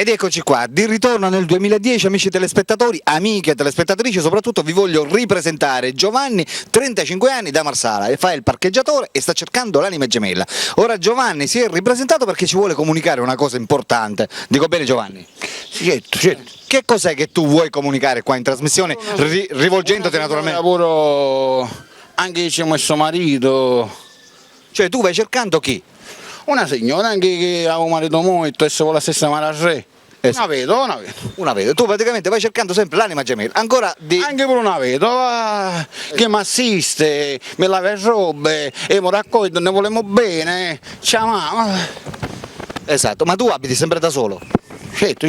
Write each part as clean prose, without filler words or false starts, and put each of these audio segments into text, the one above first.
Ed eccoci qua, di ritorno nel 2010, amici telespettatori, amiche telespettatrici, soprattutto vi voglio ripresentare Giovanni, 35 anni, da Marsala, e fa il parcheggiatore e sta cercando l'anima gemella. Ora Giovanni si è ripresentato perché ci vuole comunicare una cosa importante. Dico bene, Giovanni? Certo. Che cos'è che tu vuoi comunicare qua in trasmissione, rivolgendoti naturalmente? Lavoro anche insieme a suo marito. Cioè tu vai cercando chi? Una signora anche che ha un marito molto e se vuole sistemare a re. Una vedova. Una vedova. Tu praticamente vai cercando sempre l'anima gemella. Ancora di... Anche per una vedova che mi assiste, mi lava le robe e mi raccoglie, ne volemo bene. Ciao. Esatto, ma tu abiti sempre da solo? Certo.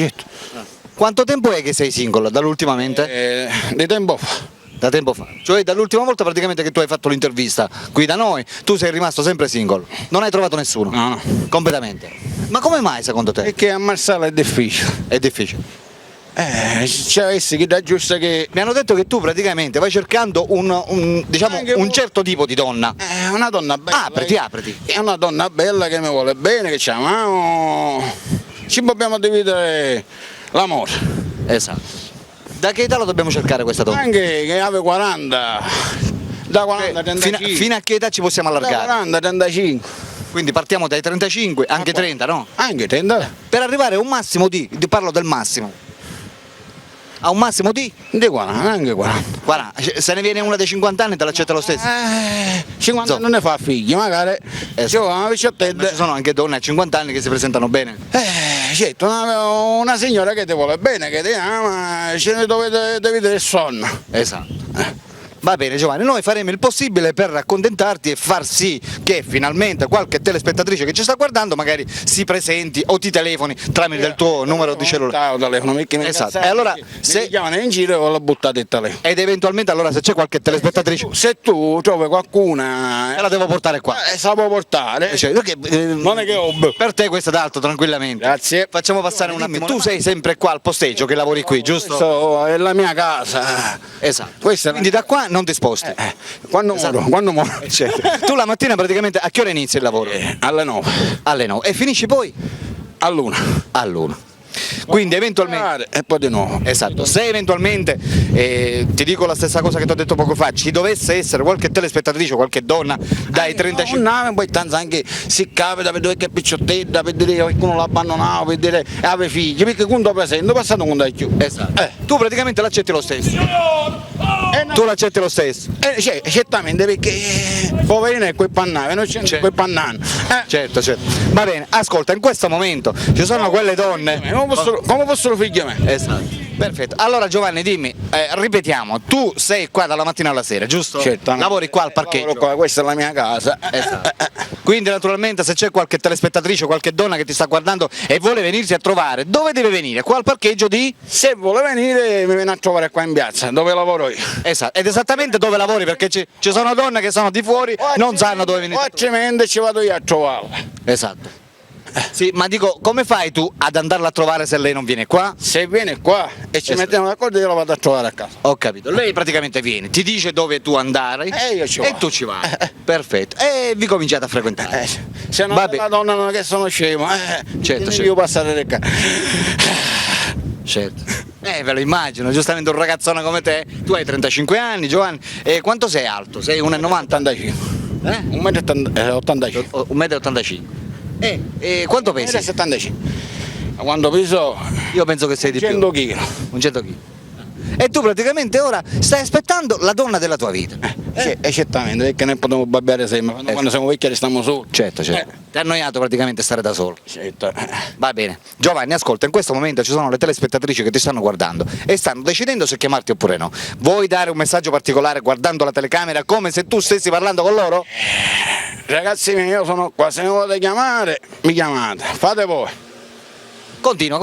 Quanto tempo è che sei single? Dall'ultimamente? Di tempo fa. Da tempo fa. Cioè dall'ultima volta praticamente che tu hai fatto l'intervista qui da noi, tu sei rimasto sempre single. Non hai trovato nessuno? No. Completamente. Ma come mai secondo te? Perché a Marsala è difficile. È difficile. C'è che da giusto che... Mi hanno detto che tu praticamente vai cercando un certo tipo di donna. È una donna bella. Apriti. È una donna bella che mi vuole bene, che ci amiamo. Ci dobbiamo dividere l'amore. Esatto. Da che età lo dobbiamo cercare questa donna? Anche che aveva 40, da 40 a 35. Fino a che età ci possiamo Da allargare? 40 a 35. Quindi partiamo dai 35, anche 30, no? Anche 30. Per arrivare a un massimo parlo del massimo. A un massimo di 40, anche 40. 40. Se ne viene una dei 50 anni te l'accetta lo stesso. 50 non ne fa figli, magari. Ma ci sono anche donne a 50 anni che si presentano bene. Certo, una signora che ti vuole bene, che ti ama, ce ne dovete vedere il sonno. Esatto. Va bene Giovanni, noi faremo il possibile per accontentarti e far sì che finalmente qualche telespettatrice che ci sta guardando magari si presenti o ti telefoni tramite il tuo numero di cellulare. Esatto. E allora se chiamano in giro o l'ho buttato il telefono. Ed eventualmente allora se c'è qualche telespettatrice, se tu trovi qualcuna, la devo portare qua. Se la può portare. Non è che per te questo è d'altro, tranquillamente. Grazie. Facciamo passare un attimo. Tu sei sempre qua al posteggio che lavori qui, giusto? Questa è la mia casa. Esatto. Quindi da qua non ti sposti. Quando muoro. Certo. Tu la mattina praticamente a che ora inizi il lavoro? Alle 9. Alle 9. E finisci poi? All'1. Quindi eventualmente e poi di nuovo. Esatto, se eventualmente ti dico la stessa cosa che ti ho detto poco fa, ci dovesse essere qualche telespettatrice o qualche donna dai 35 anni, poi tanto anche si capita per vedere che è picciottetta, per vedere che qualcuno l'ha abbandonato, per vedere che aveva figli, perché quando presente, passato quando hai più. Esatto. Tu praticamente l'accetti lo stesso. Tu l'accetti lo stesso. Certamente, perché poverino è quel pannano, noi c'è quel pannano. Certo. Va bene, ascolta, in questo momento ci sono quelle donne. Come fossero figli a me. Esatto. Perfetto. Allora Giovanni, dimmi, ripetiamo, tu sei qua dalla mattina alla sera, giusto? Certo. Lavori qua al parcheggio. Qua, questa è la mia casa. Esatto. Quindi naturalmente se c'è qualche telespettatrice o qualche donna che ti sta guardando e vuole venirti a trovare, dove deve venire? Qua al parcheggio di? Se vuole venire mi viene a trovare qua in piazza, dove lavoro io. Esatto. Ed esattamente dove lavori, perché ci sono donne che sono di fuori, non sanno dove venire. Altrimenti ci vado io a trovarla. Esatto. Sì, ma dico, come fai tu ad andarla a trovare se lei non viene qua? Se viene qua e ci mettiamo d'accordo io la vado a trovare a casa. Ho capito, lei praticamente viene, ti dice dove tu andare e tu ci vai. Perfetto, e vi cominciate a frequentare. Se non è la donna non è che sono scemo, certo. Io passare le case. Certo. Ve lo immagino, giustamente un ragazzone come te, tu hai 35 anni Giovanni, e quanto sei alto? Sei 1,90 m? 85. 1,85 m. 1,85 m. E quanto pesi? 1,75 m. Quando peso? Io penso che sei di 100 più. kg. Un 100 kg. E tu praticamente ora stai aspettando la donna della tua vita. Certamente, perché noi possiamo babbiare sempre, quando siamo vecchi restiamo soli. Certo. Ti è annoiato praticamente stare da solo. Certo. Va bene. Giovanni, ascolta, in questo momento ci sono le telespettatrici che ti stanno guardando e stanno decidendo se chiamarti oppure no. Vuoi dare un messaggio particolare guardando la telecamera come se tu stessi parlando con loro? Ragazzi miei, io sono qua, se mi volete chiamare, mi chiamate, fate voi. Continua.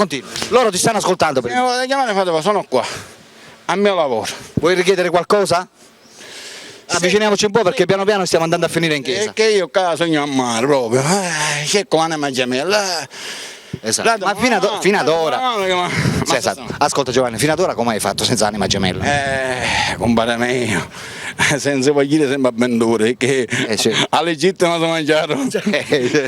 Loro ti stanno ascoltando. Se mi volete chiamare, fate voi, sono qua, al mio lavoro. Vuoi richiedere qualcosa? Avviciniamoci un po' perché piano piano stiamo andando a finire in chiesa. Perché io qua sogno a mare proprio, cerco l'anima gemella. Esatto. Ma fino ad ora. Sì, esatto. Ascolta Giovanni, fino ad ora come hai fatto senza anima gemella? Compare mio, senza voglire sempre a bendure, che sì. a legittima si mangiarono.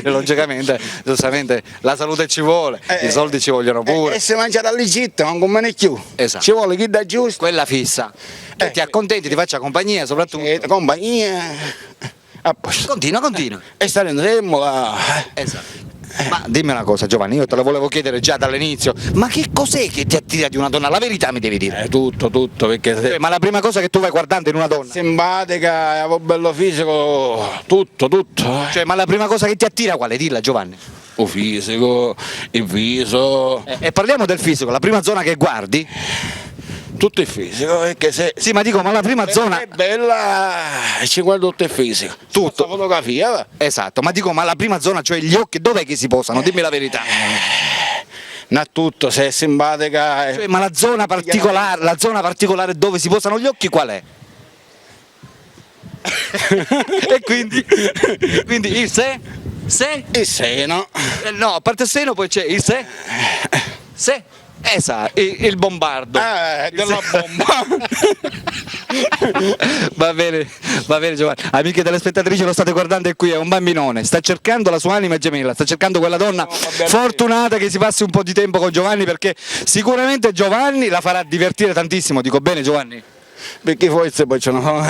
Logicamente, giustamente, la salute ci vuole, i soldi ci vogliono pure. E se mangia da legittima, non come più. Esatto. Ci vuole chi da giusto. Quella fissa. E ti accontenti, ti faccia compagnia soprattutto. Compagnia. A posto. Continua. E staremo là. Esatto. Ma dimmi una cosa Giovanni, io te la volevo chiedere già dall'inizio, ma che cos'è che ti attira di una donna? La verità mi devi dire. Tutto, perché se Ma la prima cosa che tu vai guardando in una donna? simpatica, avevo bello fisico, tutto. Cioè, ma la prima cosa che ti attira qual è? Dilla Giovanni. Il fisico, il viso, E parliamo del fisico, la prima zona che guardi? tutto il fisico, perché se Sì, ma dico, ma la prima zona... è bella, ci guarda tutto il fisico. Tutto. La fotografia, va. Esatto, ma dico, ma la prima zona, cioè gli occhi, dov'è che si posano? Dimmi la verità. Non tutto, se è simpatica. Cioè, ma la zona particolare dove si posano gli occhi qual è? E quindi il se? Il seno. No, a parte il seno poi c'è il se? Esatto, il bombardo. Della bomba. Va bene Giovanni. Amiche telespettatrici, lo state guardando, è qui, è un bambinone, sta cercando la sua anima gemella, sta cercando quella donna fortunata che si passi un po' di tempo con Giovanni, perché sicuramente Giovanni la farà divertire tantissimo, dico bene Giovanni? Perché forse poi ce ne sono.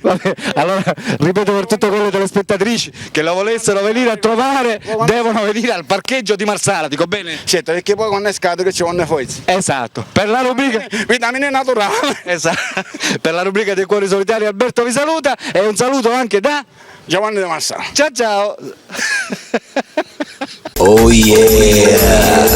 Vabbè, allora ripeto per tutte quelle telespettatrici che la volessero venire a trovare, devono venire al parcheggio di Marsala, dico bene? Certo, perché poi quando è scarico ci vanno forse. Esatto, per la rubrica Vitamine naturali. esatto, per la rubrica dei cuori solitari Alberto vi saluta, e un saluto anche da Giovanni De Marsala. ciao. Oh yeah.